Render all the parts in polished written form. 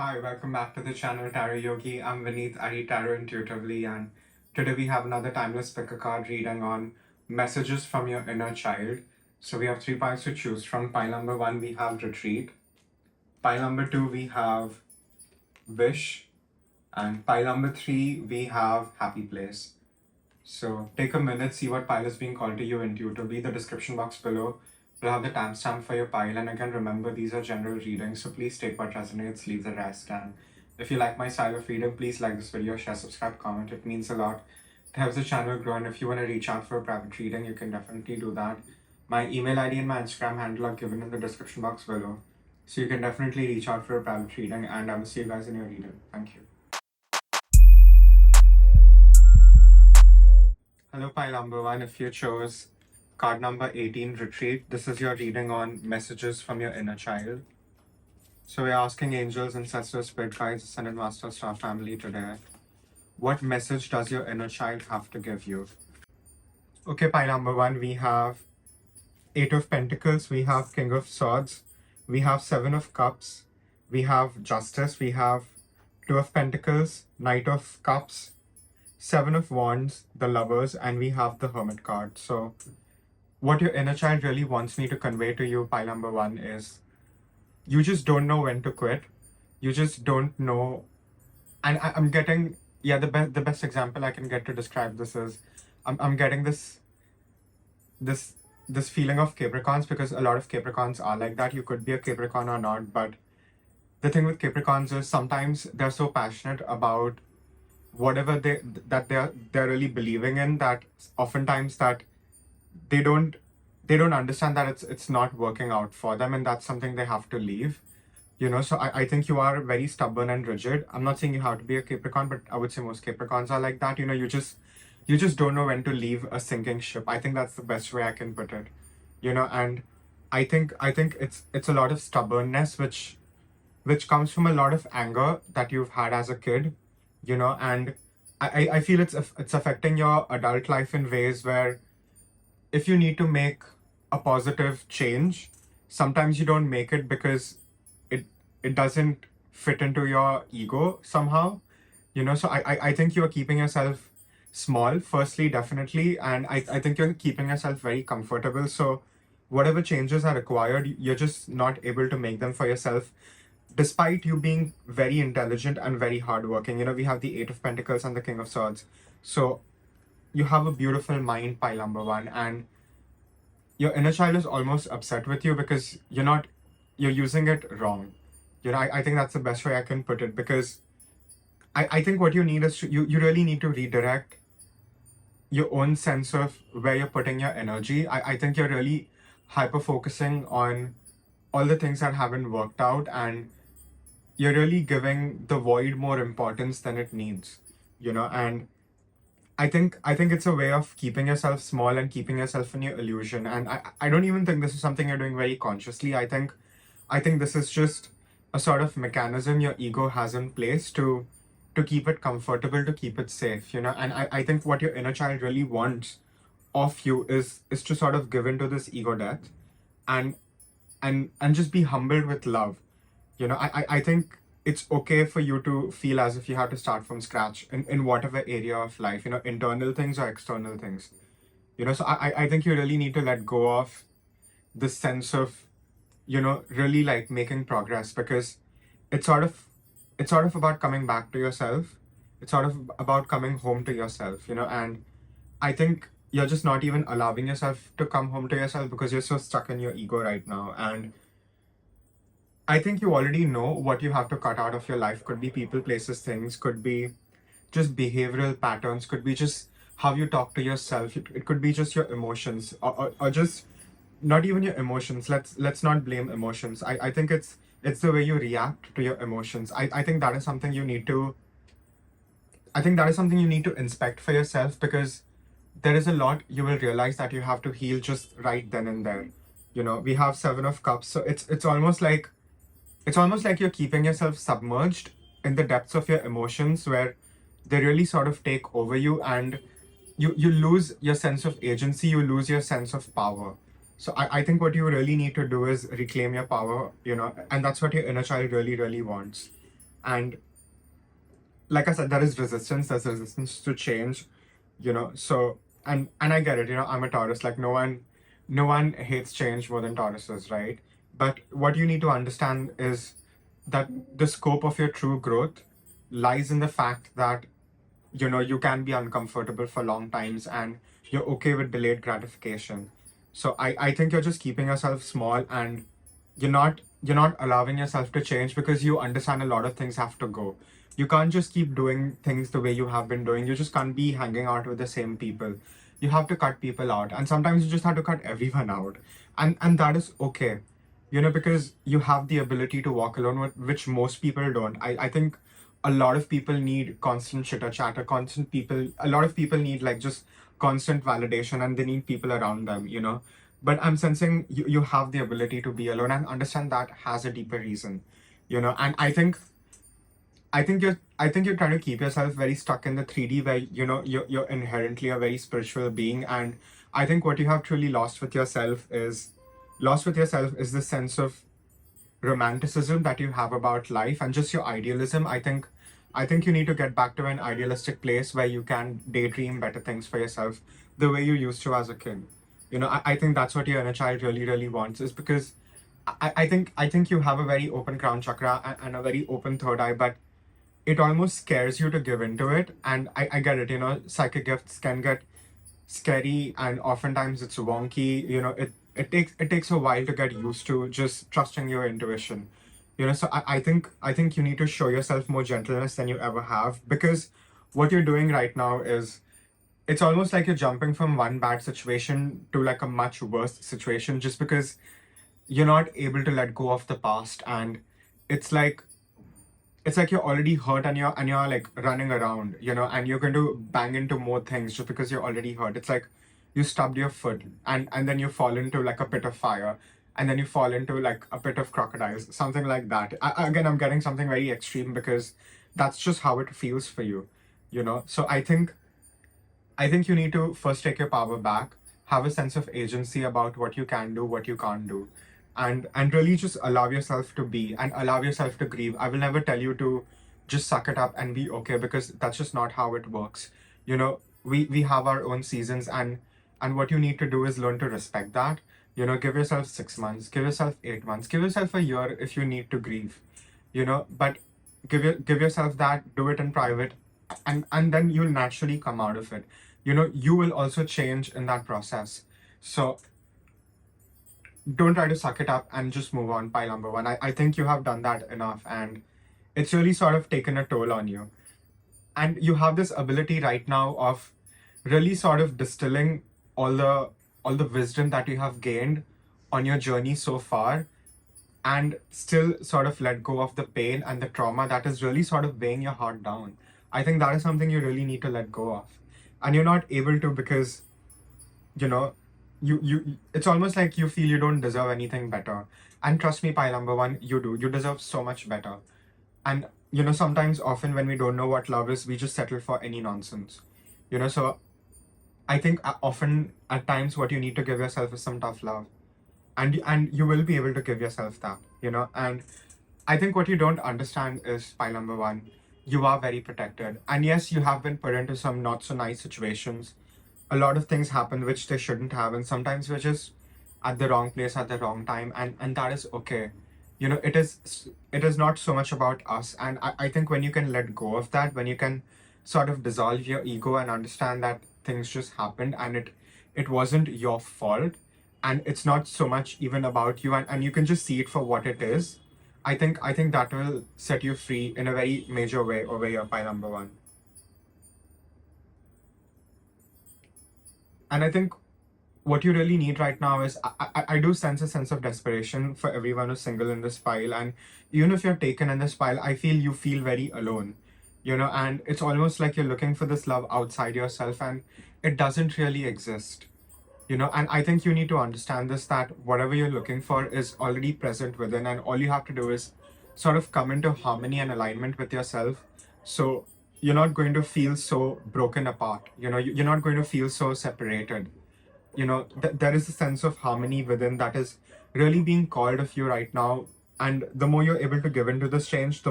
Hi, welcome back to the channel Tarot Yogi. I'm Vinit. I read tarot intuitively, and today we have another timeless pick a card reading on messages from your inner child. So we have three piles to choose from. Pile number one, we have retreat. Pile number two, we have wish. And pile number three, we have happy place. So take a minute, see what pile is being called to you intuitively. The description box below will have the timestamp for your pile. And again, remember, these are general readings, so please take what resonates, leave the rest. And if you like my style of reading, please like this video, share, subscribe, comment. It means a lot. It helps the channel grow. And if you want to reach out for a private reading, you can definitely do that. My email ID and my Instagram handle are given in the description box below. So you can definitely reach out for a private reading, and I will see you guys in your reading. Thank you. Hello, pile number one. If you chose card number 18, retreat, this is your reading on messages from your inner child. So we're asking angels, ancestors, spirit guides, ascended masters, star family today, what message does your inner child have to give you? Okay, pile number one, we have Eight of Pentacles, we have King of Swords, we have Seven of Cups, we have Justice, we have Two of Pentacles, Knight of Cups, Seven of Wands, the Lovers, and we have the Hermit card. So what your inner child really wants me to convey to you, pile number one, is you just don't know when to quit. You just don't know. And I'm getting, the best example I can get to describe this is, I'm getting this feeling of Capricorns, because a lot of Capricorns are like that. You could be a Capricorn or not, but the thing with Capricorns is sometimes they're so passionate about whatever they're really believing in, that oftentimes that they don't understand that it's not working out for them, and that's something they have to leave. So I think you are very stubborn and rigid. I'm not saying you have to be a Capricorn, but I would say most Capricorns are like that. You just don't know when to leave a sinking ship. I think that's the best way I can put it. And I think it's a lot of stubbornness which comes from a lot of anger that you've had as a kid, and I feel it's affecting your adult life in ways where if you need to make a positive change, sometimes you don't make it because it doesn't fit into your ego somehow. So I think you're keeping yourself small, firstly, definitely, and I think you're keeping yourself very comfortable. So whatever changes are required, you're just not able to make them for yourself, despite you being very intelligent and very hardworking. We have the Eight of Pentacles and the King of Swords. So you have a beautiful mind, pile number one, and your inner child is almost upset with you because you're using it wrong. I think that's the best way I can put it, because I think what you need is you really need to redirect your own sense of where you're putting your energy. I think you're really hyper focusing on all the things that haven't worked out, and you're really giving the void more importance than it needs, and I think it's a way of keeping yourself small and keeping yourself in your illusion. And I don't even think this is something you're doing very consciously. I think this is just a sort of mechanism your ego has in place to keep it comfortable, to keep it safe, and I think what your inner child really wants of you is to sort of give into this ego death and just be humbled with love. I think it's okay for you to feel as if you have to start from scratch in whatever area of life, internal things or external things. So I think you really need to let go of this sense of, really like making progress, because it's sort of about coming back to yourself. It's sort of about coming home to yourself, and I think you're just not even allowing yourself to come home to yourself because you're so stuck in your ego right now. And I think you already know what you have to cut out of your life. Could be people, places, things, could be just behavioral patterns, could be just how you talk to yourself. It could be just your emotions, or just not even your emotions. Let's not blame emotions. I think it's the way you react to your emotions. I think that is something you need to inspect for yourself, because there is a lot you will realize that you have to heal just right then and there. We have Seven of Cups, so it's almost like you're keeping yourself submerged in the depths of your emotions, where they really sort of take over you, and you lose your sense of agency, you lose your sense of power. So I think what you really need to do is reclaim your power, and that's what your inner child really, really wants. And like I said, there is resistance. There's resistance to change, So and I get it. I'm a Taurus. Like no one hates change more than Tauruses, right? But what you need to understand is that the scope of your true growth lies in the fact that you can be uncomfortable for long times and you're okay with delayed gratification. So I think you're just keeping yourself small, and you're not allowing yourself to change because you understand a lot of things have to go. You can't just keep doing things the way you have been doing. You just can't be hanging out with the same people. You have to cut people out, and sometimes you just have to cut everyone out, and that is okay. Because you have the ability to walk alone, which most people don't. I think a lot of people need constant chitter chatter, a lot of people need like just constant validation, and they need people around them. But I'm sensing you have the ability to be alone and understand that has a deeper reason. And I think you're trying to keep yourself very stuck in the 3D where you're inherently a very spiritual being. And I think what you have truly lost with yourself is the sense of romanticism that you have about life and just your idealism. I think you need to get back to an idealistic place where you can daydream better things for yourself the way you used to as a kid. I think that's what your inner child really, really wants, is because I think you have a very open crown chakra and a very open third eye, but it almost scares you to give into it. And I get it. Psychic gifts can get scary, and oftentimes it's wonky. It takes a while to get used to just trusting your intuition. So I think you need to show yourself more gentleness than you ever have, because what you're doing right now is, it's almost like you're jumping from one bad situation to like a much worse situation just because you're not able to let go of the past. And it's like it's like you're already hurt, and you're like running around, and you're going to bang into more things just because you're already hurt. It's like you stubbed your foot, and then you fall into like a pit of fire, and then you fall into like a pit of crocodiles, something like that. Again, I'm getting something very extreme because that's just how it feels for you. So I think you need to first take your power back, have a sense of agency about what you can do, what you can't do, and really just allow yourself to be and allow yourself to grieve. I will never tell you to just suck it up and be okay, because that's just not how it works. We have our own seasons, and what you need to do is learn to respect that. Give yourself 6 months, give yourself 8 months, give yourself a year if you need to grieve. But give yourself that, do it in private, and then you'll naturally come out of it. You will also change in that process. So don't try to suck it up and just move on, pile number one. I think you have done that enough, and it's really sort of taken a toll on you. And you have this ability right now of really sort of distilling all the wisdom that you have gained on your journey so far, and still sort of let go of the pain and the trauma that is really sort of weighing your heart down. I think that is something you really need to let go of. And you're not able to because, you know, you it's almost like you feel you don't deserve anything better. And trust me, pile number one, you do. You deserve so much better. And sometimes often when we don't know what love is, we just settle for any nonsense. So I think often at times what you need to give yourself is some tough love. And you will be able to give yourself that. And I think what you don't understand is, pile number one, you are very protected. And yes, you have been put into some not so nice situations. A lot of things happen which they shouldn't have, and sometimes we're just at the wrong place at the wrong time, and that is okay. It is not so much about us. And I think when you can let go of that, when you can sort of dissolve your ego and understand that things just happened, and it wasn't your fault, and it's not so much even about you, and you can just see it for what it is. I think that will set you free in a very major way over here, pile number one. And I think what you really need right now is, I do sense a sense of desperation for everyone who's single in this file. And even if you're taken in this file, I feel you feel very alone. And it's almost like you're looking for this love outside yourself, and it doesn't really exist. And I think you need to understand this, that whatever you're looking for is already present within, and all you have to do is sort of come into harmony and alignment with yourself. So you're not going to feel so broken apart. You're not going to feel so separated. There is a sense of harmony within that is really being called of you right now. And the more you're able to give into this change,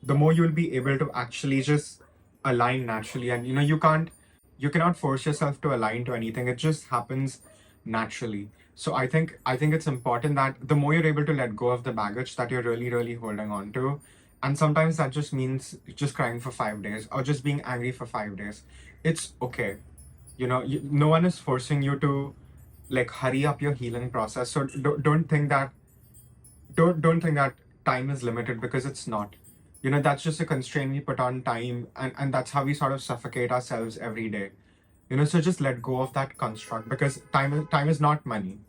the more you'll be able to actually just align naturally. And you cannot force yourself to align to anything. It just happens naturally. So I think it's important that the more you're able to let go of the baggage that you're really, really holding on to, and sometimes that just means just crying for 5 days or just being angry for 5 days. It's okay. No one is forcing you to like hurry up your healing process. So don't think that time is limited, because it's not. That's just a constraint we put on time, and that's how we sort of suffocate ourselves every day. So just let go of that construct, because time is not money.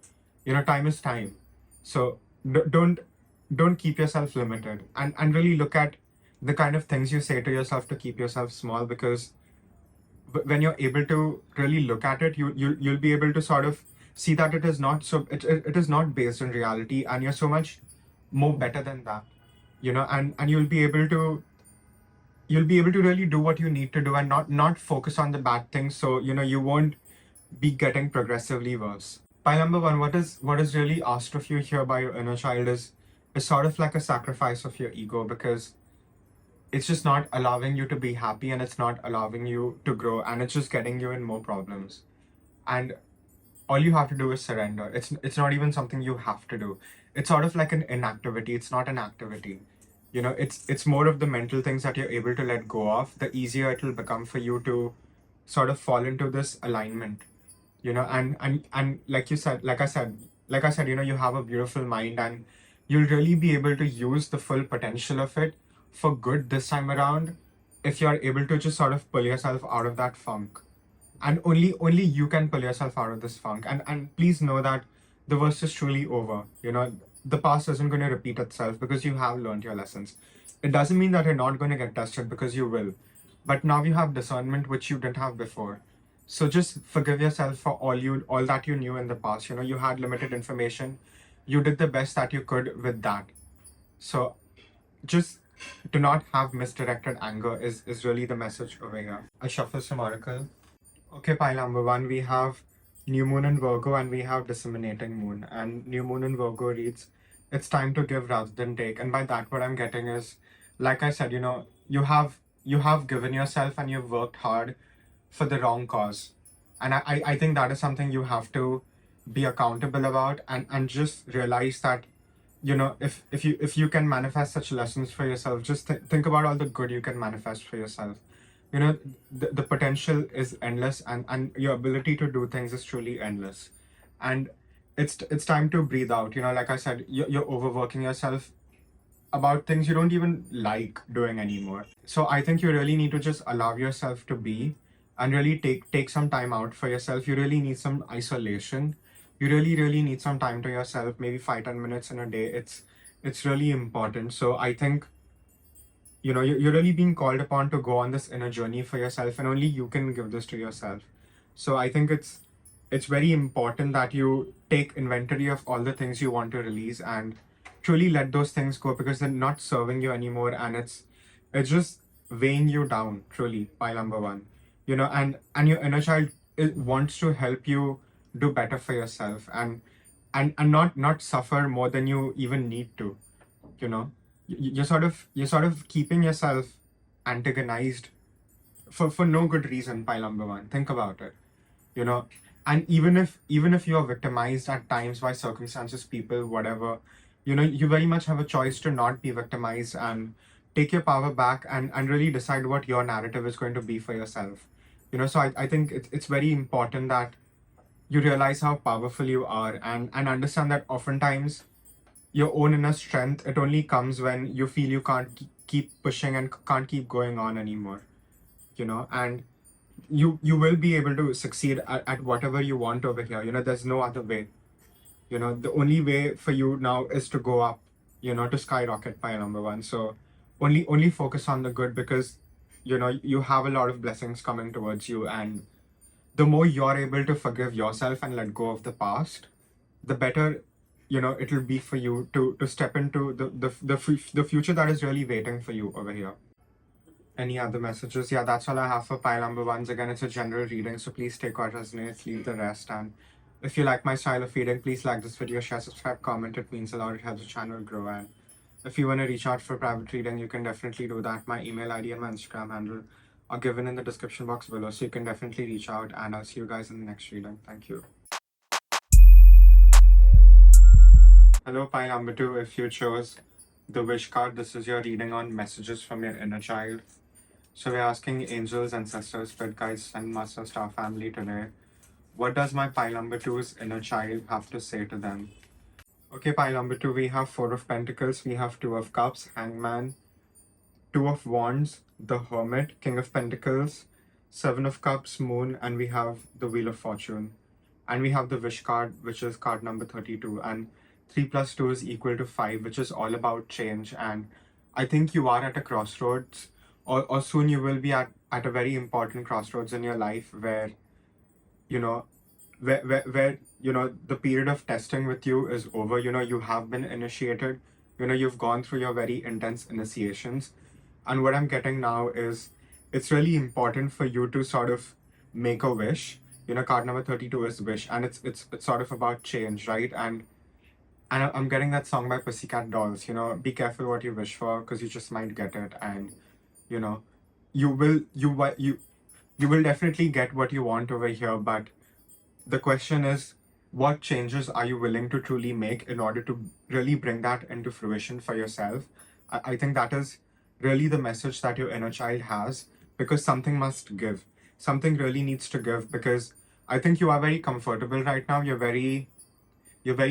Time is time. So don't keep yourself limited, and really look at the kind of things you say to yourself to keep yourself small, because when you're able to really look at it, you'll be able to sort of see that it is not it is not based on reality, and you're so much more better than that. And you'll be able to really do what you need to do, and not focus on the bad things, so you won't be getting progressively worse. Pile number one, what is really asked of you here by your inner child is sort of like a sacrifice of your ego, because it's just not allowing you to be happy, and it's not allowing you to grow, and it's just getting you in more problems. And all you have to do is surrender. It's not even something you have to do. It's sort of like an inactivity. It's not an activity. It's more of the mental things that you're able to let go of, the easier it will become for you to sort of fall into this alignment. And like I said, you have a beautiful mind, and you'll really be able to use the full potential of it for good this time around, if you're able to just sort of pull yourself out of that funk. And only you can pull yourself out of this funk. And please know that the worst is truly over. The past isn't going to repeat itself, because you have learned your lessons. It doesn't mean that you're not going to get tested, because you will. But now you have discernment, which you didn't have before. So just forgive yourself for all that you knew in the past. You had limited information. You did the best that you could with that. So just do not have misdirected anger is really the message over here. I shuffle some oracle. Okay, pile number one, we have New Moon in Virgo, and we have Disseminating Moon. And New Moon in Virgo reads, it's time to give rather than take. And by that, what I'm getting is, like I said, you have given yourself, and you've worked hard for the wrong cause. And I think that is something you have to be accountable about, and just realize that, if you can manifest such lessons for yourself, just think about all the good you can manifest for yourself. The potential is endless, and your ability to do things is truly endless. And it's time to breathe out. Like I said, you're overworking yourself about things you don't even like doing anymore. So I think you really need to just allow yourself to be, and really take some time out for yourself. You really need some isolation. You really, really need some time to yourself, maybe 5-10 minutes in a day. It's really important. So I think you're really being called upon to go on this inner journey for yourself, and only you can give this to yourself. So I think it's very important that you take inventory of all the things you want to release, and truly let those things go, because they're not serving you anymore, and it's just weighing you down, truly. Pile number one. And your inner child wants to help you do better for yourself, and not suffer more than you even need to. you know you're sort of keeping yourself antagonized for no good reason. Pile number one, think about it. you know and even if you are victimized at times by circumstances, people, whatever, you very much have a choice to not be victimized, and take your power back, and really decide what your narrative is going to be for yourself. So I think it's very important that you realize how powerful you are, and understand that oftentimes your own inner strength, it only comes when you feel you can't keep pushing and can't keep going on anymore. And you will be able to succeed at whatever you want over here. There's no other way. The only way for you now is to go up, to skyrocket. By number one. So only focus on the good, because you have a lot of blessings coming towards you, and the more you're able to forgive yourself and let go of the past, the better it'll be for you to step into the future that is really waiting for you over here. Any other messages? Yeah, that's all I have for pile number ones. Again, it's a general reading, so please take what resonates, leave the rest. And if you like my style of reading, please like this video, share, subscribe, comment. It means a lot. It helps the channel grow. And If you want to reach out for private reading, you can definitely do that. My email ID and my Instagram handle are given in the description box below, so you can definitely reach out, and I'll see you guys in the next reading. Thank you. Hello, pile number 2. If you chose the wish card, this is your reading on messages from your inner child. So we're asking angels, ancestors, spirit guides, and master star family today, what does my pile number 2's inner child have to say to them? Okay, pile number 2, we have Four of Pentacles, we have Two of Cups, Hangman, Two of Wands, the Hermit, King of Pentacles, Seven of Cups, Moon, and we have the Wheel of Fortune. And we have the wish card, which is card number 32. And 3 plus 2 is equal to 5, which is all about change. And I think you are at a crossroads, or soon you will be at a very important crossroads in your life where, you know, where the period of testing with you is over. You have been initiated. You've gone through your very intense initiations. And what I'm getting now is it's really important for you to sort of make a wish. Card number 32 is wish, and it's sort of about change, right? And I'm getting that song by Pussycat Dolls, be careful what you wish for, because you just might get it. And you know you will you will definitely get what you want over here, but the question is, what changes are you willing to truly make in order to really bring that into fruition for yourself? I think that is really the message that your inner child has, because something must give. Something really needs to give, because I think you are very comfortable right now. You're very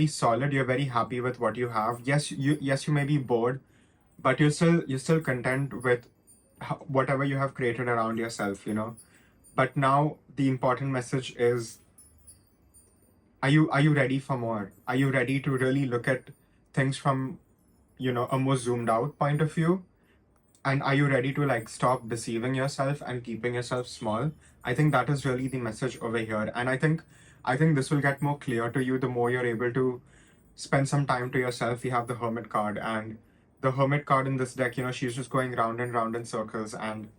solid. You're very happy with what you have. Yes, you may be bored, but you're still content with whatever you have created around yourself. But now the important message is, are you ready for more? Are you ready to really look at things from a more zoomed out point of view? And are you ready to like stop deceiving yourself and keeping yourself small? I think that is really the message over here. And I think this will get more clear to you the more you're able to spend some time to yourself. We have the Hermit card, and the Hermit card in this deck, she's just going round and round in circles. And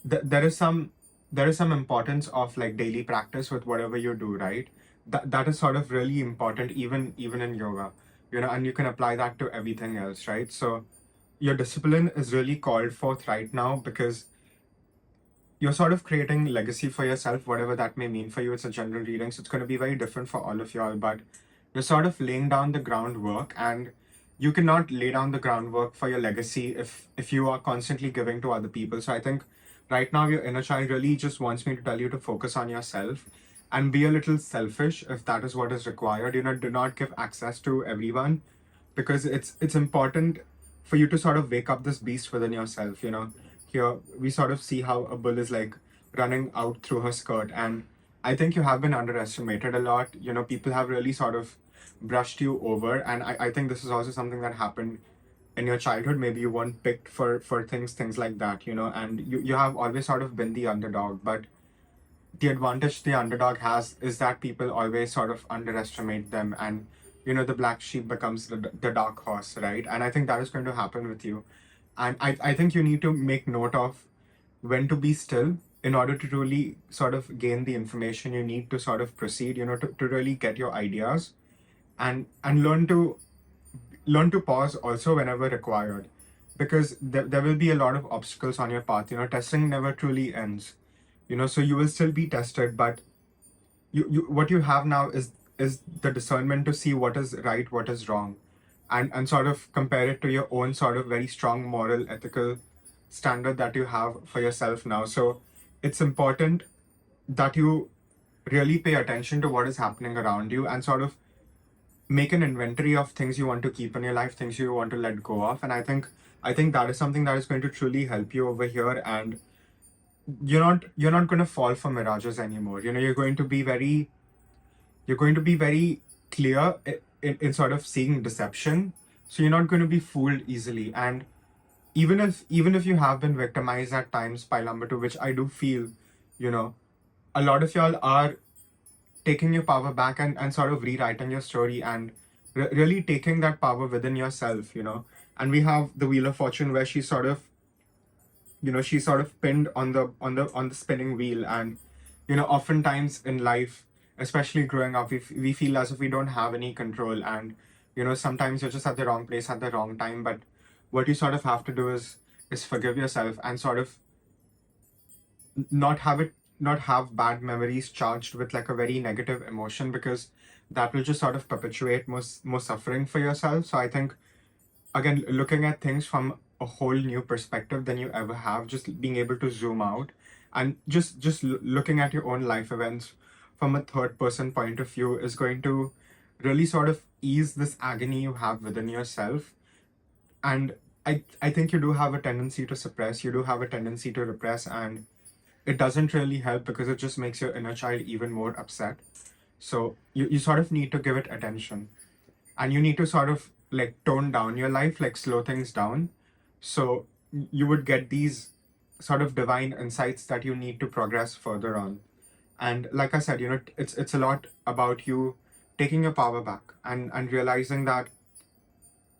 there is some importance of like daily practice with whatever you do, right? That is sort of really important, even in yoga, and you can apply that to everything else, right? So your discipline is really called forth right now, because you're sort of creating legacy for yourself, whatever that may mean for you. It's a general reading, so it's going to be very different for all of y'all, but you're sort of laying down the groundwork, and you cannot lay down the groundwork for your legacy if you are constantly giving to other people. So I think right now your inner child really just wants me to tell you to focus on yourself and be a little selfish if that is what is required. Do not give access to everyone, because it's important for you to sort of wake up this beast within yourself. Here we sort of see how a bull is like running out through her skirt, and I think you have been underestimated a lot. People have really sort of brushed you over, and I think this is also something that happened in your childhood. Maybe you weren't picked for things like that, and you have always sort of been the underdog. But the advantage the underdog has is that people always sort of underestimate them, and the black sheep becomes the dark horse, right? And I think that is going to happen with you. And I think you need to make note of when to be still in order to really sort of gain the information you need to sort of proceed, to really get your ideas, and learn to pause also whenever required, because there will be a lot of obstacles on your path. Testing never truly ends, so you will still be tested, but what you have now is the discernment to see what is right, what is wrong, and sort of compare it to your own sort of very strong moral, ethical standard that you have for yourself now. So it's important that you really pay attention to what is happening around you, and sort of make an inventory of things you want to keep in your life, things you want to let go of. And I think that is something that is going to truly help you over here. And you're not going to fall for mirages anymore. You're going to be very clear in sort of seeing deception, so you're not going to be fooled easily. And even if you have been victimized at times, pile number 2, which I do feel, a lot of y'all are taking your power back, and sort of rewriting your story, and really taking that power within yourself. And we have the Wheel of Fortune, where she's sort of pinned on the spinning wheel. And oftentimes in life, especially growing up, we feel as if we don't have any control, and Sometimes you're just at the wrong place at the wrong time, but what you sort of have to do is forgive yourself and sort of not have it not have bad memories charged with like a very negative emotion, because that will just sort of perpetuate more suffering for yourself. So I think, again, looking at things from a whole new perspective than you ever have, just being able to zoom out and just looking at your own life events from a third person point of view is going to really sort of ease this agony you have within yourself. And I think you do have a tendency to suppress, you do have a tendency to repress, and it doesn't really help because it just makes your inner child even more upset. So you sort of need to give it attention, and you need to sort of like tone down your life, like slow things down. So you would get these sort of divine insights that you need to progress further on. And like I said, it's a lot about you taking your power back and realizing that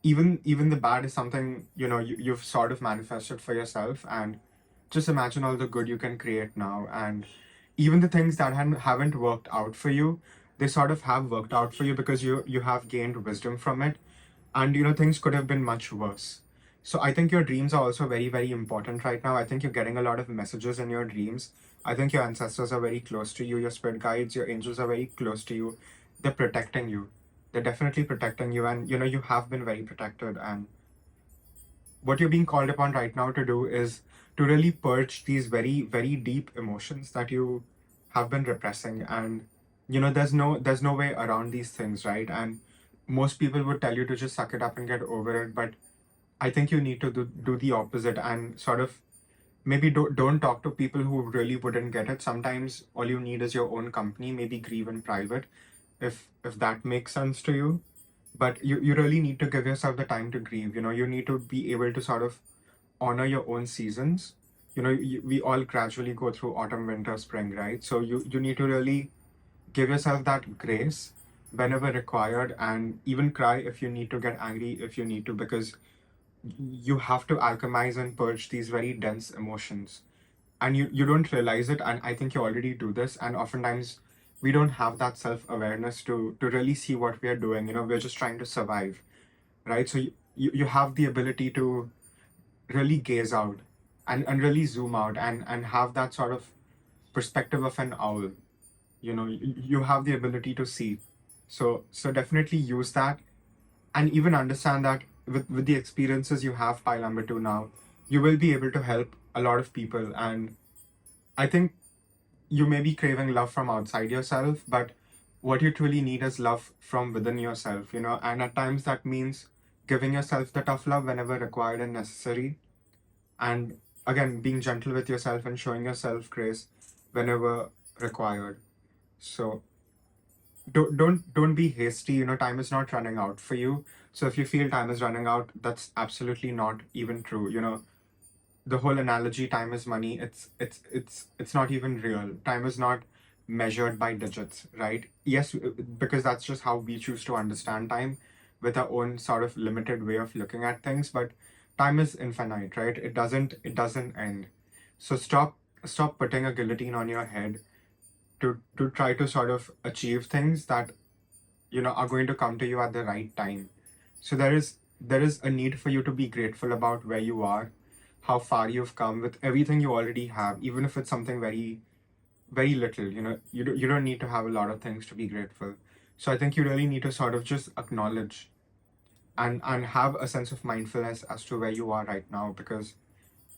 even the bad is something, you've sort of manifested for yourself, and just imagine all the good you can create now. And even the things that haven't worked out for you, they sort of have worked out for you because you have gained wisdom from it. And things could have been much worse. So I think your dreams are also very, very important right now. I think you're getting a lot of messages in your dreams. I think your ancestors are very close to you, your spirit guides, your angels are very close to you. They're protecting you. They're definitely protecting you, and you have been very protected. And what you're being called upon right now to do is to really purge these very, very deep emotions that you have been repressing. And there's no way around these things, right? And most people would tell you to just suck it up and get over it, but I think you need to do the opposite and sort of maybe don't talk to people who really wouldn't get it. Sometimes all you need is your own company. Maybe grieve in private, if that makes sense to you. But you really need to give yourself the time to grieve. You need to be able to sort of honor your own seasons. We all gradually go through autumn, winter, spring, right? So you need to really give yourself that grace whenever required, and even cry if you need to, get angry if you need to, because you have to alchemize and purge these very dense emotions. And you don't realize it, and I think you already do this, and oftentimes we don't have that self-awareness to really see what we are doing. We're just trying to survive, right? So you have the ability to really gaze out and really zoom out and have that sort of perspective of an owl. You have the ability to see. So definitely use that, and even understand that with the experiences you have, pile number two now, you will be able to help a lot of people. And I think you may be craving love from outside yourself, but what you truly need is love from within yourself, and at times that means giving yourself the tough love whenever required and necessary. And again, being gentle with yourself and showing yourself grace whenever required. So don't be hasty. Time is not running out for you. So if you feel time is running out, that's absolutely not even true. The whole analogy, time is money, it's not even real. Time is not measured by digits, right? Yes, because that's just how we choose to understand time, with our own sort of limited way of looking at things. But time is infinite, right? It doesn't end. So stop putting a guillotine on your head to try to sort of achieve things that are going to come to you at the right time. So there is a need for you to be grateful about where you are, how far you've come with everything you already have, even if it's something very, very little. You don't need to have a lot of things to be grateful. So I think you really need to sort of just acknowledge and have a sense of mindfulness as to where you are right now, because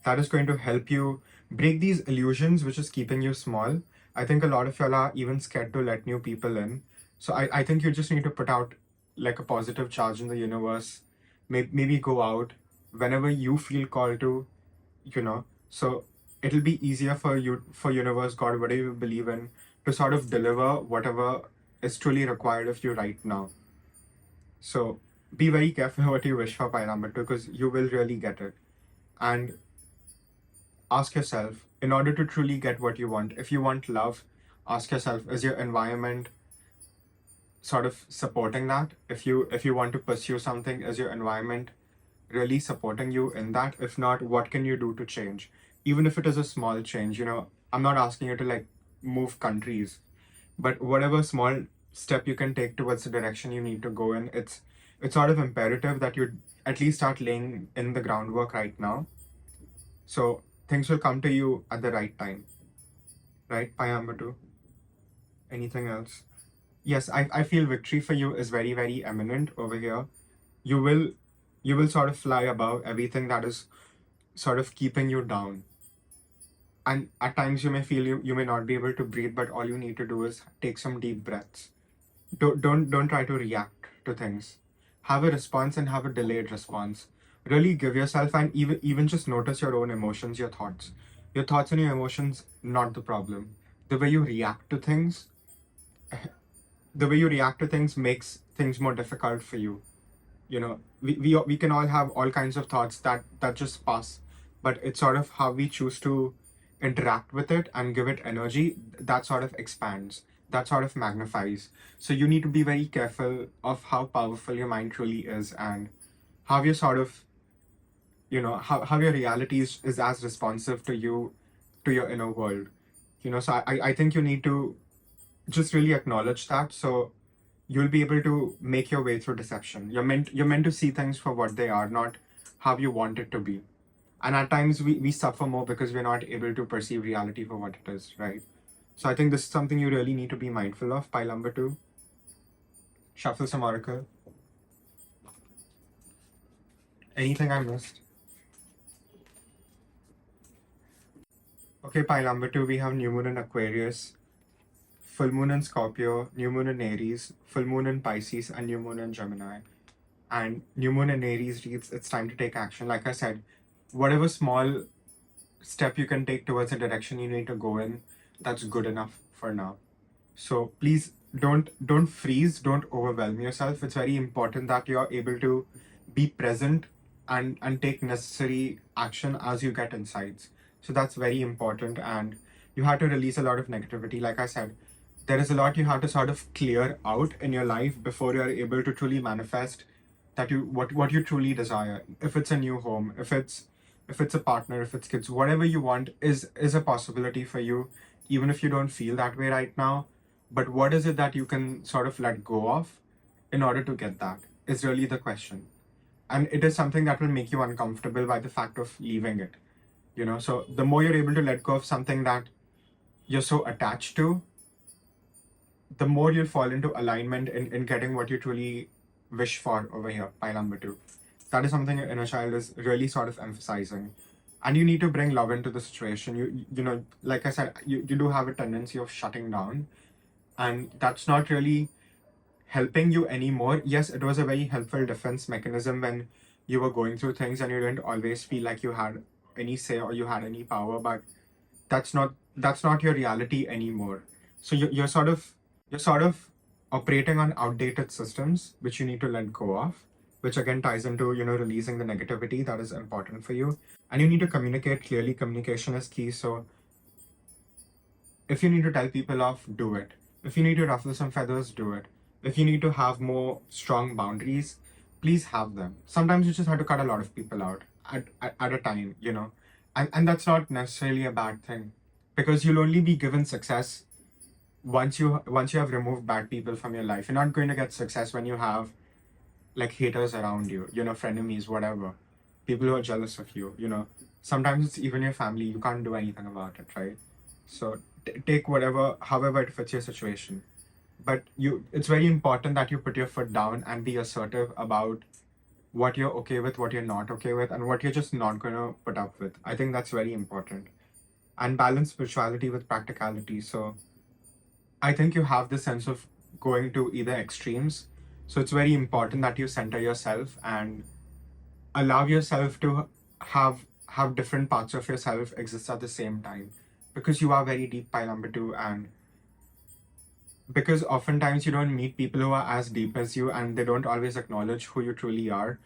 that is going to help you break these illusions which is keeping you small. I think a lot of y'all are even scared to let new people in. So I think you just need to put out like a positive charge in the universe. Maybe go out whenever you feel called to, so it'll be easier for you, for universe, God, whatever you believe in, to sort of deliver whatever is truly required of you right now. So be very careful what you wish for, Pyramid, because you will really get it. And ask yourself, in order to truly get what you want, if you want love, ask yourself, is your environment sort of supporting that? If you want to pursue something, is your environment really supporting you in that? If not, what can you do to change? Even if it is a small change, I'm not asking you to like move countries, but whatever small step you can take towards the direction you need to go in, it's sort of imperative that you at least start laying in the groundwork right now. So things will come to you at the right time, right? Pi number 2. Anything else? Yes, I feel victory for you is very, very eminent over here. You will sort of fly above everything that is sort of keeping you down. And at times you may feel you may not be able to breathe, but all you need to do is take some deep breaths. Don't try to react to things. Have a response and have a delayed response. Really give yourself, and even just notice your own emotions, your thoughts. Your thoughts and your emotions, not the problem. The way you react to things, makes things more difficult for you. You know, we can all have all kinds of thoughts that just pass, but it's sort of how we choose to interact with it and give it energy that sort of expands, that sort of magnifies. So you need to be very careful of how powerful your mind truly is, and how you sort of, how your reality is as responsive to you, to your inner world. So I think you need to just really acknowledge that, so you'll be able to make your way through deception. You're meant to see things for what they are, not how you want it to be. And at times we suffer more because we're not able to perceive reality for what it is, right? So I think this is something you really need to be mindful of. Pile number 2. Shuffle some oracle. Anything I missed? Okay, pile number 2, we have new moon in Aquarius, full moon in Scorpio, new moon in Aries, full moon in Pisces, and new moon in Gemini. And new moon in Aries reads, it's time to take action. Like I said, whatever small step you can take towards the direction you need to go in, that's good enough for now. So please don't freeze, don't overwhelm yourself. It's very important that you're able to be present and take necessary action as you get insights. So that's very important. And you have to release a lot of negativity. Like I said, there is a lot you have to sort of clear out in your life before you're able to truly manifest that what you truly desire. If it's a new home, if it's a partner, if it's kids, whatever you want is a possibility for you, even if you don't feel that way right now. But what is it that you can sort of let go of in order to get that is really the question. And it is something that will make you uncomfortable by the fact of leaving it. So the more you're able to let go of something that you're so attached to, the more you'll fall into alignment in getting what you truly wish for over here, pile number 2. That is something your inner child is really sort of emphasizing. And you need to bring love into the situation. Like I said, you do have a tendency of shutting down, and that's not really helping you anymore. Yes, it was a very helpful defense mechanism when you were going through things and you didn't always feel like you had any say or you had any power, but that's not your reality anymore. So you're sort of operating on outdated systems, which you need to let go of, which again ties into releasing the negativity that is important for you. And you need to communicate clearly. Communication is key. So if you need to tell people off, do it. If you need to ruffle some feathers, do it. If you need to have more strong boundaries, please have them. Sometimes you just have to cut a lot of people out at a time, and that's not necessarily a bad thing, because you'll only be given success once you have removed bad people from your life. You're not going to get success when you have like haters around you, frenemies, whatever, people who are jealous of you. Sometimes it's even your family. You can't do anything about it, right? So take however it fits your situation. But it's very important that you put your foot down and be assertive about what you're okay with, what you're not okay with, and what you're just not going to put up with. I think that's very important. And balance spirituality with practicality. So I think you have the sense of going to either extremes. So it's very important that you center yourself and allow yourself to have different parts of yourself exist at the same time, because you are very deep, pile number 2, and because oftentimes you don't meet people who are as deep as you, and they don't always acknowledge who you truly are.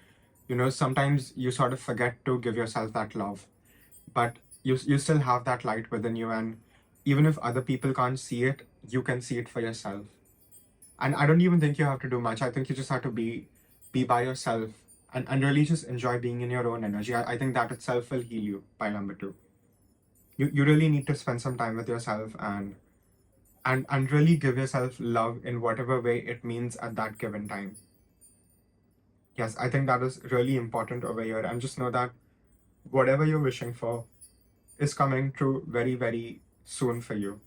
Sometimes you sort of forget to give yourself that love, but you still have that light within you, and even if other people can't see it, you can see it for yourself. And I don't even think you have to do much. I think you just have to be by yourself and really just enjoy being in your own energy. I think that itself will heal you, pile number 2. You really need to spend some time with yourself and really give yourself love in whatever way it means at that given time. Yes, I think that is really important over here. And just know that whatever you're wishing for is coming true very, very soon for you.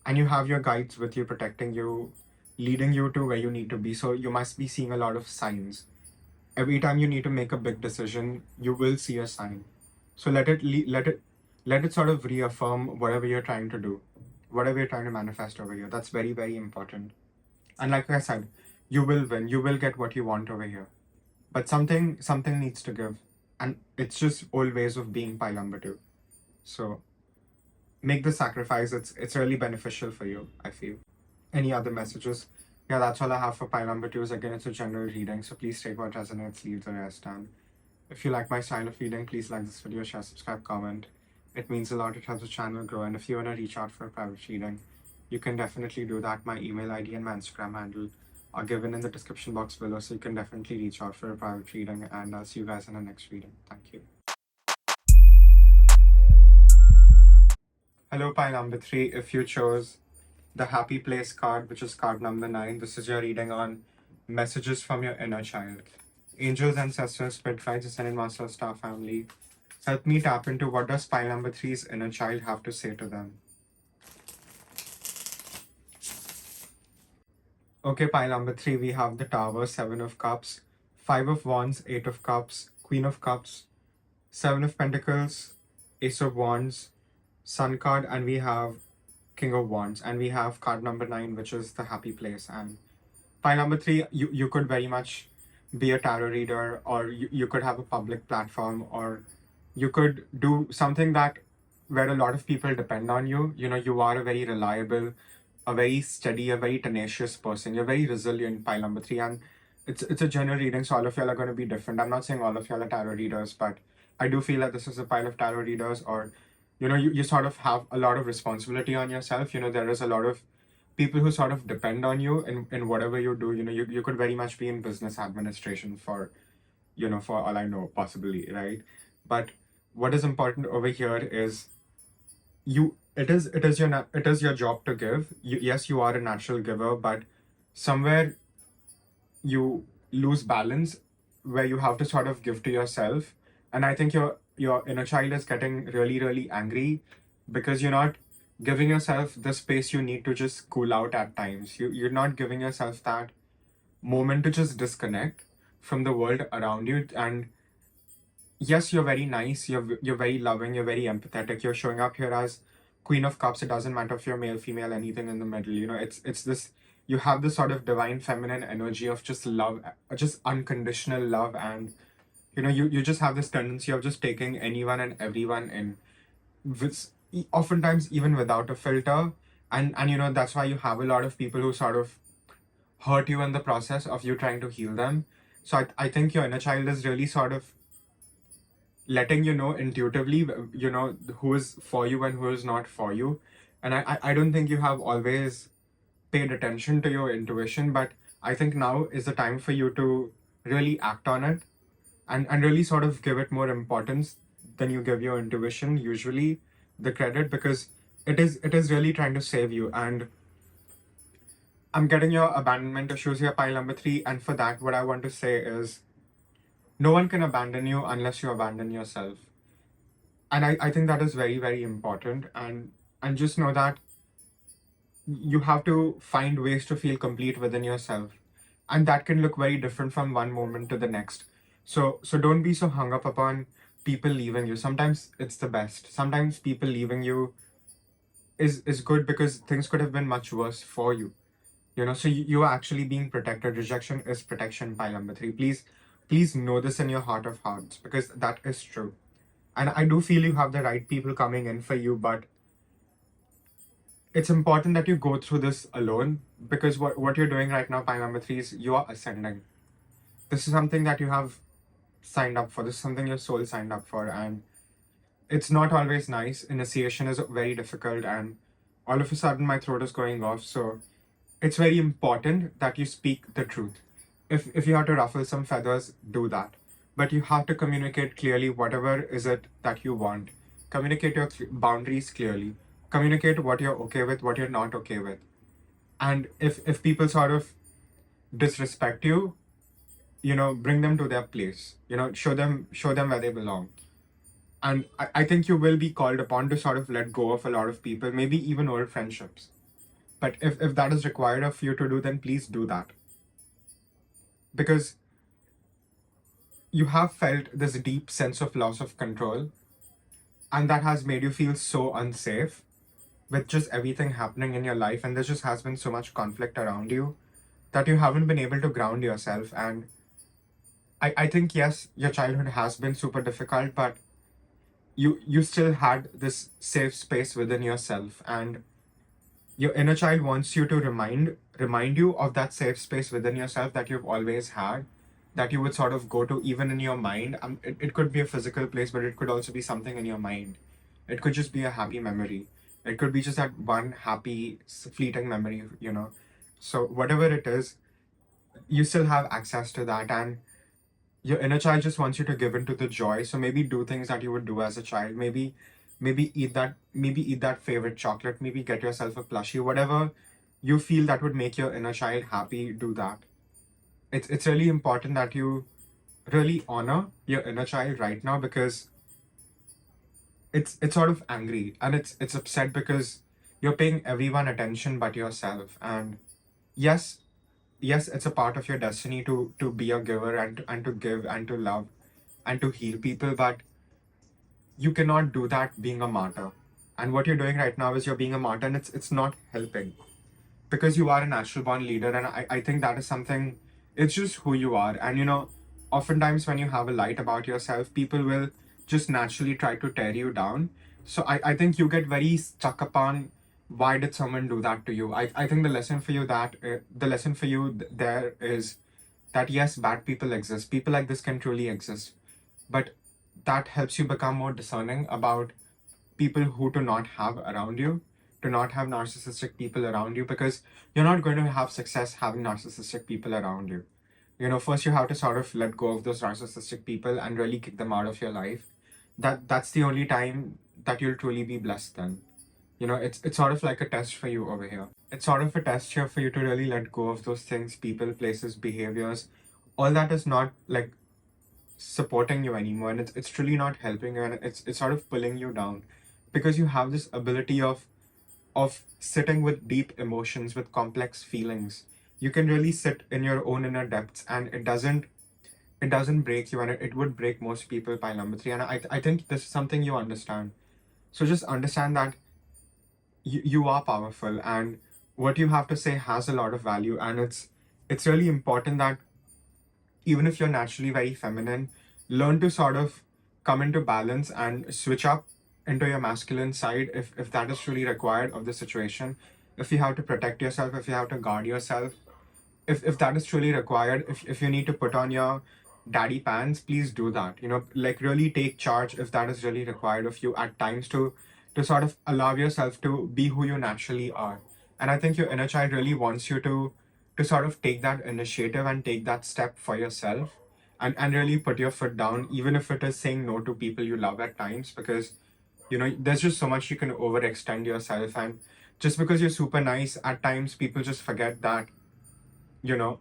And you have your guides with you, protecting you, leading you to where you need to be. So you must be seeing a lot of signs. Every time you need to make a big decision, you will see a sign. So let it sort of reaffirm whatever you're trying to do, whatever you're trying to manifest over here. That's very, very important. And like I said, you will win. You will get what you want over here. But something needs to give. And it's just old ways of being pile number two. So make the sacrifice. It's really beneficial for you, I feel. Any other messages? Yeah, that's all I have for pile number twos. Again, it's a general reading, so please take what resonates, leave the rest. And if you like my style of reading, please like this video, share, subscribe, comment. It means a lot. It helps the channel grow. And if you want to reach out for a private reading, you can definitely do that. My email ID and my Instagram handle are given in the description box below, so you can definitely reach out for a private reading. And I'll see you guys in the next reading. Thank you. Hello, pile number three. If you chose the Happy Place card, which is card number 9, this is your reading on messages from your inner child. Angels, ancestors, spirit guides, ascended master, star family, help me tap into what does pile number three's inner child have to say to them. Okay, pile number 3, we have the Tower, 7 of Cups, 5 of Wands, 8 of Cups, Queen of Cups, 7 of Pentacles, Ace of Wands, Sun card, and we have King of Wands, and we have card number 9, which is the Happy Place. And pile number 3, you could very much be a tarot reader, or you could have a public platform, or you could do something that where a lot of people depend on you. You know, you are a very reliable, a very steady, a very tenacious person. You're very resilient, pile number 3. And it's a general reading, so all of y'all are going to be different. I'm not saying all of y'all are tarot readers, but I do feel that this is a pile of tarot readers, or you sort of have a lot of responsibility on yourself. There is a lot of people who sort of depend on you in whatever you do. You could very much be in business administration for all I know, possibly, right? But what is important over here is it is your job to give. Yes, you are a natural giver, but somewhere you lose balance where you have to sort of give to yourself. And I think your inner child is getting really, really angry because you're not giving yourself the space you need to just cool out at times. You're not giving yourself that moment to just disconnect from the world around you. And yes, you're very nice, you're very loving, you're very empathetic, you're showing up here as Queen of Cups. It doesn't matter if you're male, female, anything in the middle. It's this, you have this sort of divine feminine energy of just love, just unconditional love. And you just have this tendency of just taking anyone and everyone in, with oftentimes even without a filter. And that's why you have a lot of people who sort of hurt you in the process of you trying to heal them. So I think your inner child is really sort of letting you know intuitively, who is for you and who is not for you. And I don't think you have always paid attention to your intuition, but I think now is the time for you to really act on it, and really sort of give it more importance than you give your intuition usually the credit, because it is really trying to save you. And I'm getting your abandonment issues here, pile number 3, and for that, what I want to say is no one can abandon you unless you abandon yourself. And I think that is very, very important. And just know that you have to find ways to feel complete within yourself. And that can look very different from one moment to the next. So don't be so hung up upon people leaving you. Sometimes it's the best. Sometimes people leaving you is good, because things could have been much worse for you. So you are actually being protected. Rejection is protection, pile number 3. Please know this in your heart of hearts, because that is true. And I do feel you have the right people coming in for you, but it's important that you go through this alone, because what you're doing right now, pile number 3, is you are ascending. This is something that you have signed up for. This is something your soul signed up for. And it's not always nice. Initiation is very difficult, and all of a sudden my throat is going off. So it's very important that you speak the truth. If you have to ruffle some feathers, do that. But you have to communicate clearly whatever is it that you want. Communicate your boundaries clearly. Communicate what you're okay with, what you're not okay with. And if people sort of disrespect you, bring them to their place, show them where they belong. And I think you will be called upon to sort of let go of a lot of people, maybe even old friendships. But if that is required of you to do, then please do that. Because you have felt this deep sense of loss of control, and that has made you feel so unsafe with just everything happening in your life, and there just has been so much conflict around you that you haven't been able to ground yourself. And I think, yes, your childhood has been super difficult, but you still had this safe space within yourself, and your inner child wants you to remind you of that safe space within yourself that you've always had, that you would sort of go to even in your mind. It could be a physical place, but it could also be something in your mind. It could just be a happy memory. It could be just that one happy fleeting memory. So whatever it is, you still have access to that, and your inner child just wants you to give into the joy. So maybe do things that you would do as a child. Maybe eat that favorite chocolate. Maybe get yourself a plushie. Whatever you feel that would make your inner child happy, do that. It's really important that you really honor your inner child right now, because it's sort of angry, and it's upset because you're paying everyone attention but yourself. And yes, it's a part of your destiny to be a giver, and to give and to love and to heal people, but you cannot do that being a martyr. And what you're doing right now is you're being a martyr, and it's not helping, because you are a natural born leader. And I think that is something, it's just who you are. And oftentimes when you have a light about yourself, people will just naturally try to tear you down. So I think you get very stuck upon, why did someone do that to you? I think the lesson for you there is that yes, bad people exist. People like this can truly exist. But that helps you become more discerning about people who to not have around you, to not have narcissistic people around you, because you're not going to have success having narcissistic people around you. First you have to sort of let go of those narcissistic people and really kick them out of your life. That's the only time that you'll truly be blessed then. It's sort of like a test for you over here. It's sort of a test here for you to really let go of those things, people, places, behaviors. All that is not like supporting you anymore, and it's truly not helping you, and it's sort of pulling you down, because you have this ability of sitting with deep emotions, with complex feelings. You can really sit in your own inner depths, and it doesn't break you, and it would break most people. Pile number 3. And I think this is something you understand. So just understand that you are powerful, and what you have to say has a lot of value. And it's really important that even if you're naturally very feminine, learn to sort of come into balance and switch up into your masculine side if that is truly required of the situation. If you have to protect yourself, if you have to guard yourself, if that is truly required, if you need to put on your daddy pants, please do that. Like really take charge if that is really required of you at times, to sort of allow yourself to be who you naturally are. And I think your inner child really wants you to sort of take that initiative and take that step for yourself, and really put your foot down, even if it is saying no to people you love at times, because there's just so much you can overextend yourself. And just because you're super nice, at times people just forget that you know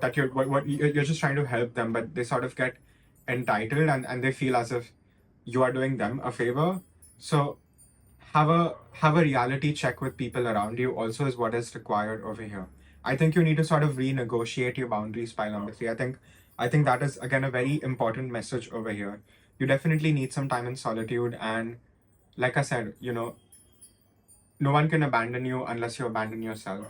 that you're just trying to help them, but they sort of get entitled, and they feel as if you are doing them a favor. So have a reality check with people around you also is what is required over here. I think you need to sort of renegotiate your boundaries. Pile number 3. I think that is again a very important message over here. You definitely need some time in solitude, and like I said, no one can abandon you unless you abandon yourself.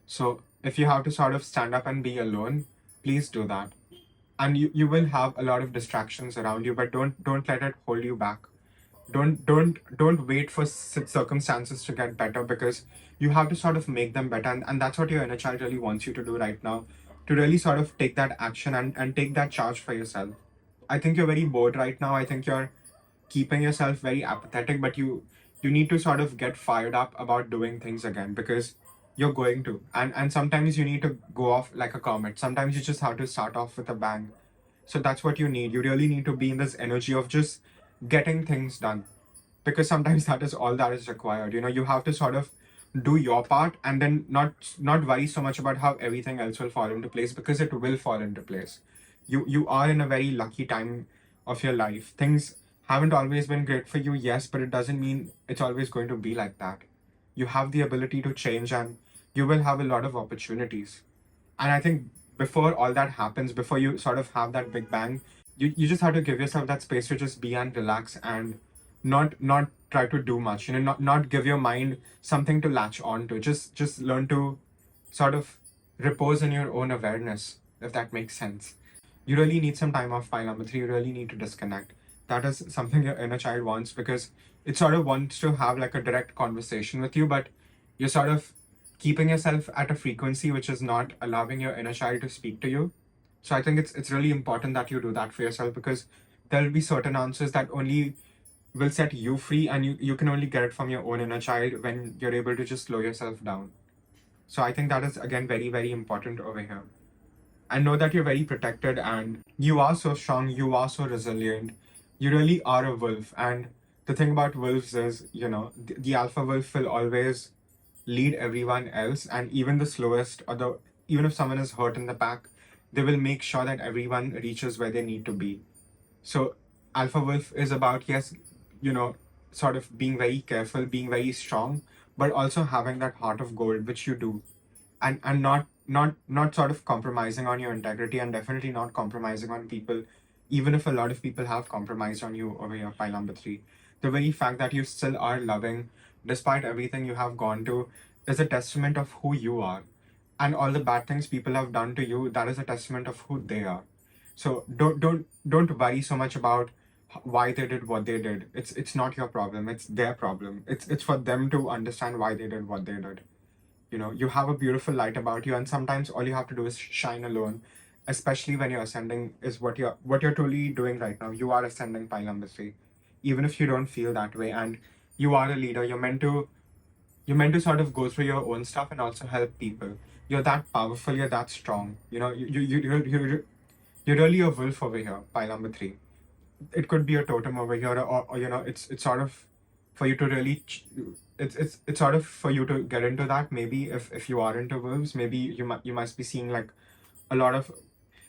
So if you have to sort of stand up and be alone, please do that. And you will have a lot of distractions around you, but don't let it hold you back. Don't wait for circumstances to get better, because you have to sort of make them better. And that's what your inner child really wants you to do right now, to really sort of take that action, and take that charge for yourself. I think you're very bored right now. I think you're keeping yourself very apathetic, but you need to sort of get fired up about doing things again, because you're going to. And sometimes you need to go off like a comet. Sometimes you just have to start off with a bang. So that's what you need. You really need to be in this energy of just getting things done, because sometimes that is all that is required. You have to sort of do your part, and then not worry so much about how everything else will fall into place, because it will fall into place. You are in a very lucky time of your life. Things haven't always been great for you, yes, but it doesn't mean it's always going to be like that. You have the ability to change, and you will have a lot of opportunities. And I think before all that happens, before you sort of have that big bang, you just have to give yourself that space to just be and relax, and not try to do much. Not give your mind something to latch on to. Just learn to sort of repose in your own awareness, if that makes sense. You really need some time off, pile number 3. You really need to disconnect. That is something your inner child wants, because it sort of wants to have like a direct conversation with you, but you're sort of keeping yourself at a frequency which is not allowing your inner child to speak to you. So I think it's really important that you do that for yourself, because there will be certain answers that only will set you free, and you can only get it from your own inner child when you're able to just slow yourself down. So I think that is again very, very important over here. And know that you're very protected, and you are so strong, you are so resilient. You really are a wolf. And the thing about wolves is, the alpha wolf will always lead everyone else, and even the slowest, or even if someone is hurt in the pack, they will make sure that everyone reaches where they need to be. So alpha wolf is about, yes, sort of being very careful, being very strong, but also having that heart of gold, which you do, and not sort of compromising on your integrity, and definitely not compromising on people, even if a lot of people have compromised on you over here, pile number 3. The very fact that you still are loving despite everything you have gone to is a testament of who you are. And all the bad things people have done to you, that is a testament of who they are. So don't worry so much about why they did what they did. It's not your problem, it's their problem. It's for them to understand why they did what they did. You have a beautiful light about you, and sometimes all you have to do is shine alone, especially when you're ascending, is what you're truly doing right now. You are ascending, pile number 3, even if you don't feel that way. And you are a leader. You're meant to sort of go through your own stuff and also help people. You're that powerful, you're that strong. You're really a wolf over here, pile number 3. It could be a totem over here, or it's sort of for you to really it's sort of for you to get into that. Maybe if you are into wolves, maybe you must be seeing like a lot of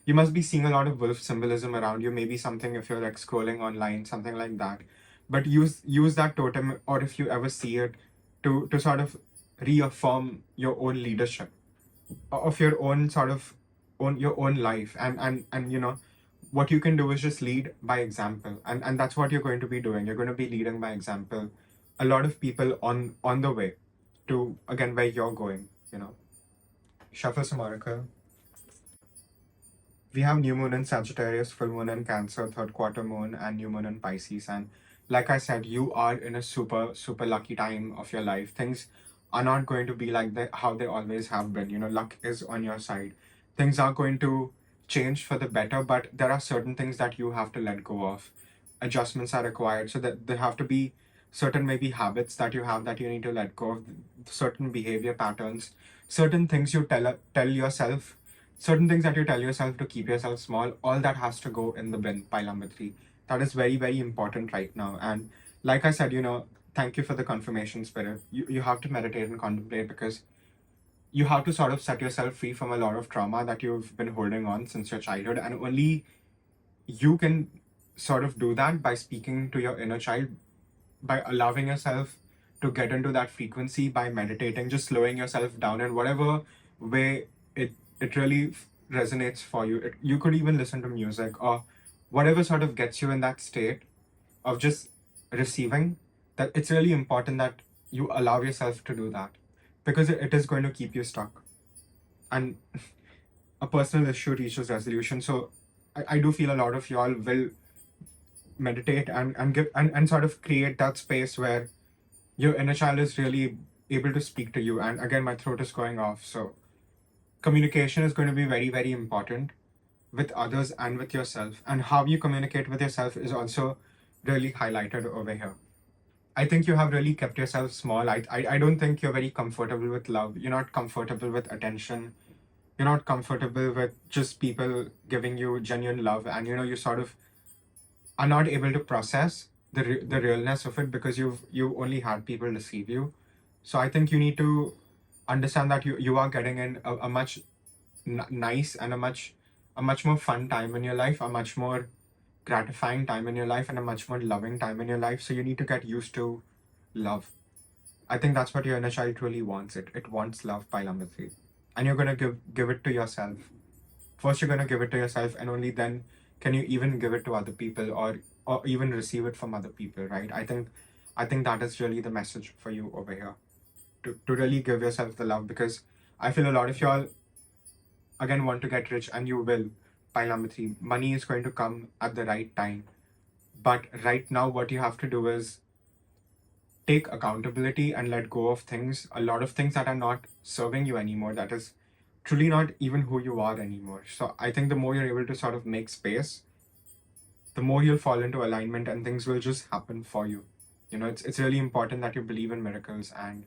you must be seeing a lot of wolf symbolism around you. Maybe something, if you're like scrolling online, something like that. But use that totem, or if you ever see it, to sort of reaffirm your own leadership of your own sort of your own life. And what you can do is just lead by example, and that's what you're going to be doing. You're going to be leading by example a lot of people on the way to, again, where you're going. Shuffle some oracle. We have new moon in Sagittarius, full moon in Cancer, third quarter moon, and new moon in Pisces. And like I said, you are in a super, super lucky time of your life. Things are not going to be like how they always have been. Luck is on your side. Things are going to change for the better, but there are certain things that you have to let go of. Adjustments are required, so that there have to be certain maybe habits that you have that you need to let go of, certain behavior patterns, certain things you tell yourself, certain things that you tell yourself to keep yourself small. All that has to go in the bin, pile number 3. That is very, very important right now. And like I said, thank you for the confirmation, spirit. You have to meditate and contemplate, because you have to sort of set yourself free from a lot of trauma that you've been holding on since your childhood. And only you can sort of do that by speaking to your inner child, by allowing yourself to get into that frequency, by meditating, just slowing yourself down in whatever way it really resonates for you. You could even listen to music, or whatever sort of gets you in that state of just receiving. That it's really important that you allow yourself to do that, because it is going to keep you stuck, and a personal issue reaches resolution. So I do feel a lot of y'all will meditate and give and sort of create that space where your inner child is really able to speak to you. And again, my throat is going off, so communication is going to be very, very important with others and with yourself. And how you communicate with yourself is also really highlighted over here. I think you have really kept yourself small. I don't think you're very comfortable with love. You're not comfortable with attention. You're not comfortable with just people giving you genuine love. And you sort of are not able to process the realness of it, because you've only had people deceive you. So I think you need to understand that you are getting in a much nice and a much more fun time in your life, a much more gratifying time in your life, and a much more loving time in your life. So you need to get used to love. I think that's what your inner child truly wants. It wants love, pile number three. And you're gonna give it to yourself. First you're gonna give it to yourself, and only then can you even give it to other people, or even receive it from other people, right? I think that is really the message for you over here. To really give yourself the love, because I feel a lot of y'all again want to get rich, and you will. Pile number three. Money is going to come at the right time. But right now what you have to do is take accountability and let go of things, a lot of things that are not serving you anymore, that is truly not even who you are anymore. So I think the more you're able to sort of make space, the more you'll fall into alignment, and things will just happen for you. It's really important that you believe in miracles and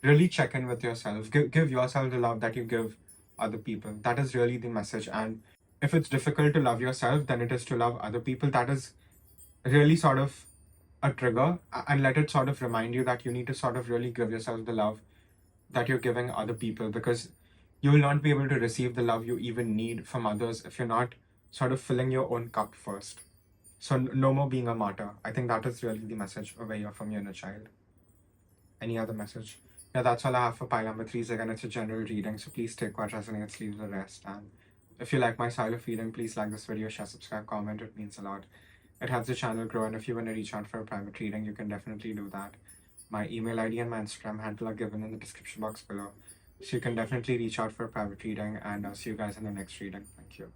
really check in with yourself. Give yourself the love that you give other people. That is really the message. And if it's difficult to love yourself than it is to love other people, that is really sort of a trigger, and let it sort of remind you that you need to sort of really give yourself the love that you're giving other people, because you will not be able to receive the love you even need from others if you're not sort of filling your own cup first. So no more being a martyr. I think that is really the message over here from your inner child. Any other message? Yeah, that's all I have for pile number threes. Again, it's a general reading, so please take what resonates, leave the rest. And if you like my style of reading, please like this video, share, subscribe, comment. It means a lot. It helps the channel grow, and if you want to reach out for a private reading, you can definitely do that. My email ID and my Instagram handle are given in the description box below. So you can definitely reach out for a private reading, and I'll see you guys in the next reading. Thank you.